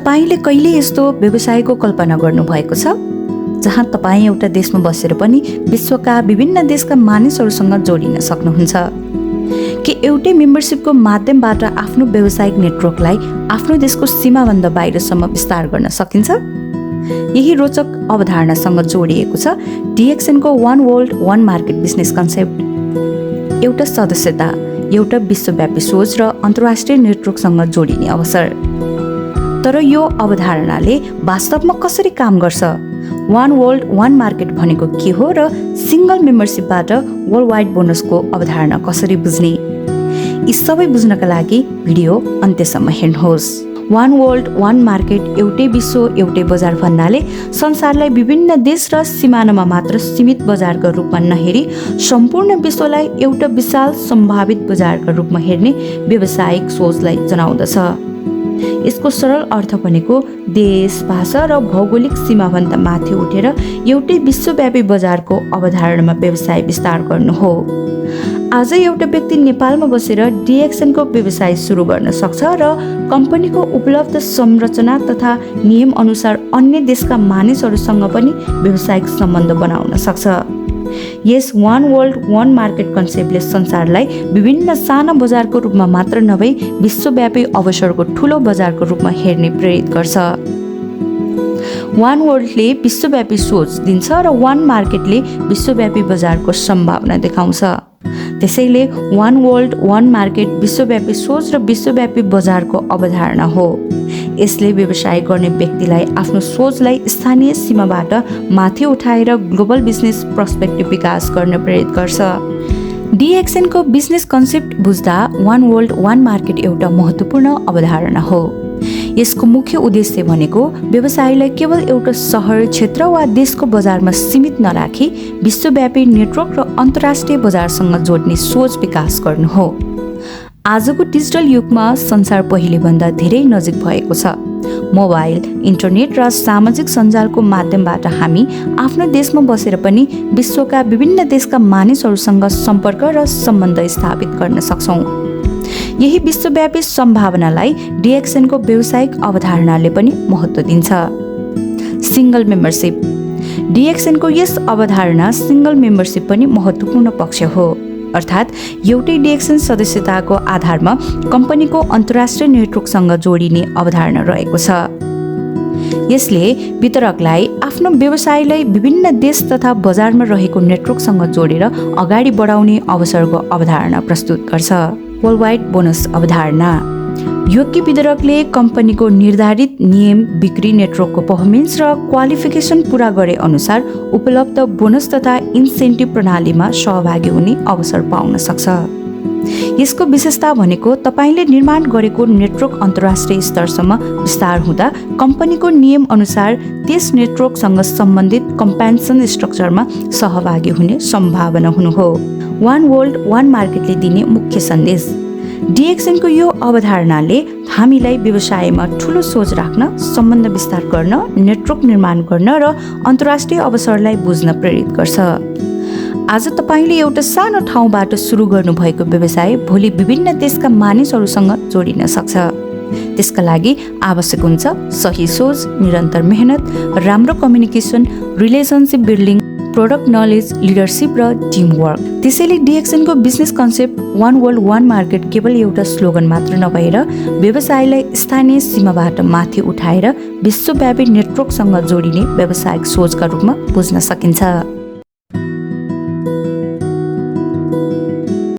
तपाईले कहिले यस्तो व्यवसायको कल्पना गर्नुभएको छ जहाँ तपाईँ एउटा देशमा बसेर पनि विश्वका विभिन्न देशका मानिसहरूसँग जोडिन सक्नुहुन्छ? कि एउटै मेम्बरसिपको माध्यमबाट आफ्नो व्यावसायिक नेटवर्कलाई आफ्नो देशको सीमाभन्दा बाहिरसम्म विस्तार गर्न सकिन्छ? यही रोचक अवधारणासँग जोडिएको छ DXNको one world one market business concept. एउटा सदस्यता, एउटा विश्वव्यापी सोच र अन्तर्राष्ट्रिय नेटवर्कसँग जोडिने अवसर। तर यो अवधारणाले वास्तवमा कसरी काम गर्छ? वान वर्ल्ड वान मार्केट भनेको के हो र सिंगल मेम्बरसिपबाट वर्ल्ड वाइड बोनसको अवधारणा कसरी बुझ्ने? यी सबै बुझ्नका लागि भिडियो अन्त्यसम्म हेर्नुहोस्। वान वर्ल्ड वान मार्केट, एउटै विश्व एउटै बजार भन्नाले संसारलाई विभिन्न देश र सिमानामा मात्र सीमित बजारका रूपमा नहेरी सम्पूर्ण विश्वलाई एउटा विशाल सम्भावित बजारका रूपमा हेर्ने व्यावसायिक सोचलाई जनाउँदछ। यसको सरल अर्थ भनेको देश, भाषा र भौगोलिक सीमाभन्दा माथि उठेर एउटै विश्वव्यापी बजारको अवधारणामा व्यवसाय विस्तार गर्नु हो। आज एउटा व्यक्ति नेपालमा बसेर DXNको व्यवसाय सुरु गर्न सक्छ र कम्पनीको उपलब्ध संरचना तथा नियम अनुसार अन्य देशका मानिसहरूसँग पनि व्यावसायिक सम्बन्ध बनाउन सक्छ। यस वान वर्ल्ड वान मार्केट कन्सेप्टले संसारलाई विभिन्न साना बजारको रूपमा मात्र नभई विश्वव्यापी अवसरको ठूलो बजारको रूपमा हेर्ने प्रेरित गर्छ। वान वर्ल्डले विश्वव्यापी सोच दिन्छ र वान मार्केटले विश्वव्यापी बजारको सम्भावना देखाउँछ। त्यसैले वान वर्ल्ड वान मार्केट विश्वव्यापी सोच र विश्वव्यापी बजारको अवधारणा हो। यसले व्यवसाय गर्ने व्यक्तिलाई आफ्नो सोचलाई स्थानीय सीमाबाट माथि उठाएर ग्लोबल बिजनेस पर्सपेक्टिभ विकास गर्न प्रेरित गर्छ। DXNको बिजनेस कन्सेप्ट बुझ्दा वान वर्ल्ड वान मार्केट एउटा महत्त्वपूर्ण अवधारणा हो। यसको मुख्य उद्देश्य भनेको व्यवसायलाई केवल एउटा सहर, क्षेत्र वा देशको बजारमा सीमित नराखी विश्वव्यापी नेटवर्क र अन्तर्राष्ट्रिय बजारसँग जोड्ने सोच विकास गर्नु हो। आजको डिजिटल युगमा संसार पहिलेभन्दा धेरै नजिक भएको छ। मोबाइल, इन्टरनेट र सामाजिक सञ्जालको माध्यमबाट हामी आफ्नो देशमा बसेर पनि विश्वका विभिन्न देशका मानिसहरूसँग सम्पर्क र सम्बन्ध स्थापित गर्न सक्छौँ। यही विश्वव्यापी सम्भावनालाई DXNको व्यावसायिक अवधारणाले पनि महत्त्व दिन्छ। Single membership. DXNको यस अवधारणा सिंगल मेम्बरसिप पनि महत्त्वपूर्ण पक्ष हो। अर्थात् एउटै DXN सदस्यताको आधारमा कम्पनीको अन्तर्राष्ट्रिय नेटवर्कसँग जोडिने अवधारणा रहेको छ। यसले वितरकलाई आफ्नो व्यवसायलाई विभिन्न देश तथा बजारमा रहेको नेटवर्कसँग जोडेर अगाडि बढाउने अवसरको अवधारणा प्रस्तुत गर्छ। वर्ल्ड वाइड बोनस अवधारणा। योग्य वितरकले कम्पनीको निर्धारित नियम, बिक्री, नेटवर्कको पर्फर्मेन्स र क्वालिफिकेसन पूरा गरे अनुसार उपलब्ध बोनस तथा इन्सेन्टिभ प्रणालीमा सहभागी हुने अवसर पाउन सक्छ। यसको विशेषता भनेको तपाईले निर्माण गरेको नेटवर्क अन्तर्राष्ट्रिय स्तरसम्म विस्तार हुँदा कम्पनीको नियम अनुसार त्यस नेटवर्कसँग सम्बन्धित कम्पेन्सन स्ट्रक्चरमा सहभागी हुने सम्भावना हुनु हो। वान वर्ल्ड वान मार्केटले दिने मुख्य सन्देश। DXNको यो अवधारणाले हामीलाई व्यवसायमा ठूलो सोच राख्न, सम्बन्ध विस्तार गर्न, नेटवर्क निर्माण गर्न र अन्तर्राष्ट्रिय अवसरलाई बुझ्न प्रेरित गर्छ। आज तपाईले एउटा सानो ठाउँबाट सुरु गर्नुभएको व्यवसाय भोलि विभिन्न देशका मानिसहरूसँग जोडिन सक्छ। त्यसका लागि आवश्यक हुन्छ सही सोच, निरन्तर मेहनत, राम्रो communication, relationship building, product knowledge, leadership र टिमवर्क। त्यसैले DXNको business concept one world one market केवल एउटा स्लोगन मात्र नभएर व्यवसायलाई स्थानीय सीमाबाट माथि उठाएर विश्वव्यापी नेटवर्कसँग जोडिने व्यावसायिक सोचका रूपमा बुझ्न सकिन्छ।